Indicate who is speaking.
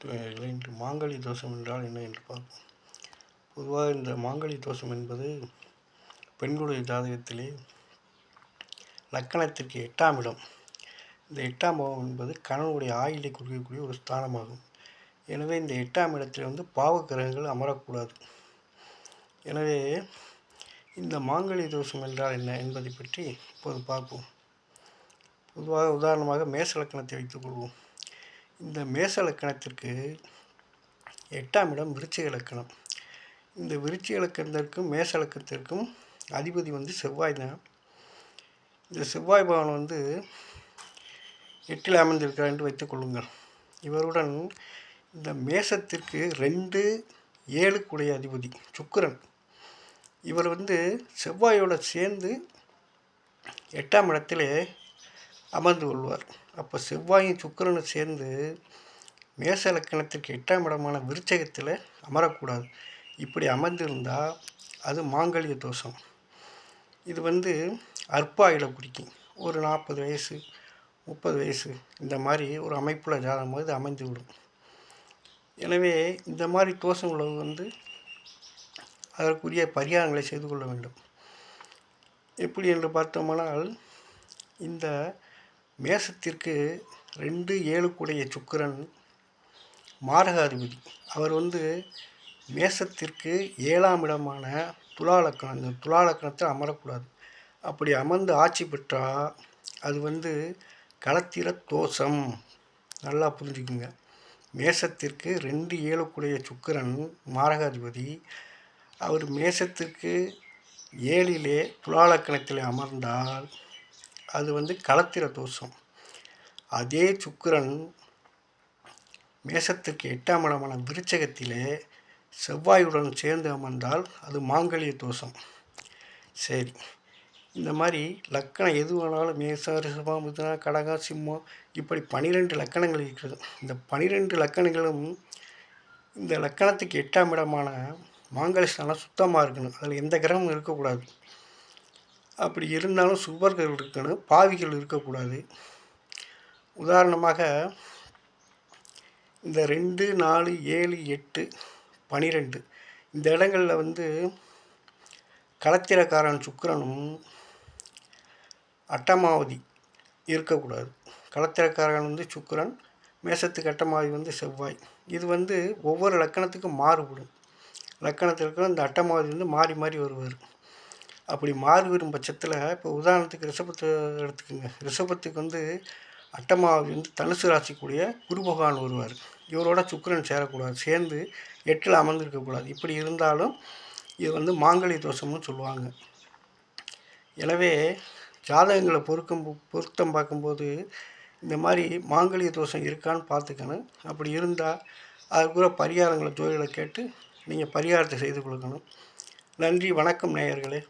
Speaker 1: இன்று மாங்கலி தோஷம் என்றால் என்ன என்று பார்ப்போம். பொதுவாக இந்த மாங்கலி தோஷம் என்பது பெண்களுடைய ஜாதகத்திலே லக்கணத்திற்கு 8ஆம் இடம். இந்த 8ஆம் பாவம் என்பது கணவனுடைய ஆயுளை குறிக்கக்கூடிய ஒரு ஸ்தானமாகும். எனவே இந்த 8ஆம் இடத்தில் பாவ கிரகங்கள் அமரக்கூடாது. எனவே இந்த மாங்கலி தோஷம் என்றால் என்ன என்பதை பற்றி இப்போது பார்ப்போம். பொதுவாக உதாரணமாக மேச லக்கணத்தை வைத்துக்கொள்வோம். இந்த மேச லக்கணத்திற்கு 8ஆம் இடம் விருச்சிக லக்கணம். இந்த விருச்சிக லக்கணத்திற்கும் மேச லக்கணத்திற்கும் அதிபதி செவ்வாய் தான். இந்த செவ்வாய் பகவான் 8இல் அமர்ந்திருக்கிறார் என்று வைத்துக்கொள்ளுங்கள். இவருடன் இந்த மேசத்திற்கு 2, 7 அதிபதி சுக்கிரன். இவர் செவ்வாயோடு சேர்ந்து 8ஆம் இடத்திலே அமர்ந்து கொள்வார். அப்போ செவ்வாயும் சுக்கிரனும் சேர்ந்து மேச லக்கணத்திற்கு 8ஆம் இடமான விருச்சகத்தில் அமரக்கூடாது. இப்படி அமர்ந்திருந்தால் அது மாங்கல்ய தோஷம். இது அற்பாயுளை குறிக்கும். ஒரு 40 வயசு 30 வயசு இந்த மாதிரி ஒரு அமைப்புள்ள ஜாதகம் இது அமைந்து விடும். எனவே இந்த மாதிரி தோஷம் உள்ளது அதற்குரிய பரிகாரங்களை செய்து கொள்ள வேண்டும். எப்படி என்று பார்த்தோமானால், இந்த மேசத்திற்கு 2, 7 சுக்கிரன் மாரகாதிபதி. அவர் மேசத்திற்கு 7ஆம் இடமான துலா லக்கணம். இந்த துலா லக்கணத்தில் அமரக்கூடாது. அப்படி அமர்ந்து ஆட்சி பெற்றால் அது களத்திர தோஷம். நல்லா புரிஞ்சுக்குங்க. மேசத்திற்கு 2, 7 சுக்கிரன் மாரகாதிபதி. அவர் மேசத்திற்கு 7லே துலா லக்கணத்தில் அமர்ந்தால் அது களத்திர தோஷம். அதே சுக்கிரன் மேசத்திற்கு 8ஆம் இடமான விருச்சகத்திலே செவ்வாயுடன் சேர்ந்து அமர்ந்தால் அது மாங்கல்ய தோஷம். சரி, இந்த மாதிரி லக்கணம் எது வேணாலும் மேசம், ரிஷபம், மிதுனம், கடகம், சிம்மம் இப்படி 12 லக்கணங்கள் இருக்கிறது. இந்த 12 லக்கணங்களும் இந்த லக்கணத்துக்கு 8ஆம் இடமான மாங்கல்ய ஸ்தானம் சுத்தமாக இருக்கணும். அதில் எந்த கிரகமும் இருக்கக்கூடாது. அப்படி இருந்தாலும் சுபர்கள் இருக்கணும், பாவிகள் இருக்கக்கூடாது. உதாரணமாக இந்த 2, 4, 7, 8, 12 இந்த இடங்களில் களத்திரக்காரன் சுக்கிரனும் அட்டமாவதி இருக்கக்கூடாது. களத்திரக்காரன் சுக்கிரன், மேசத்துக்கு அட்டமாவதி செவ்வாய். இது ஒவ்வொரு லக்கணத்துக்கும் மாறுபடும். லக்கணத்திற்கு இந்த அட்டமாவதி மாறி மாறி வருவார். அப்படி மாறி வரும் பட்சத்தில் இப்போ உதாரணத்துக்கு ரிஷபத்தை எடுத்துக்கோங்க. ரிஷபத்துக்கு அட்டமாவதி தனுசு ராசிக்கூடிய குரு பகவான் வருவார். இவரோட சுக்கிரன் சேரக்கூடாது, சேர்ந்து 8இல் அமர்ந்திருக்கக்கூடாது. இப்படி இருந்தாலும் இது மாங்கல்ய தோஷம்னு சொல்லுவாங்க. எனவே ஜாதகங்களை பொருத்தம் பார்க்கும்போது இந்த மாதிரி மாங்கல்ய தோஷம் இருக்கான்னு பார்த்துக்கணும். அப்படி இருந்தால் அதுக்குள்ள பரிகாரங்களை ஜோதிடரை கேட்டு நீங்கள் பரிகாரத்தை செய்து கொடுக்கணும். நன்றி, வணக்கம் நேயர்களே.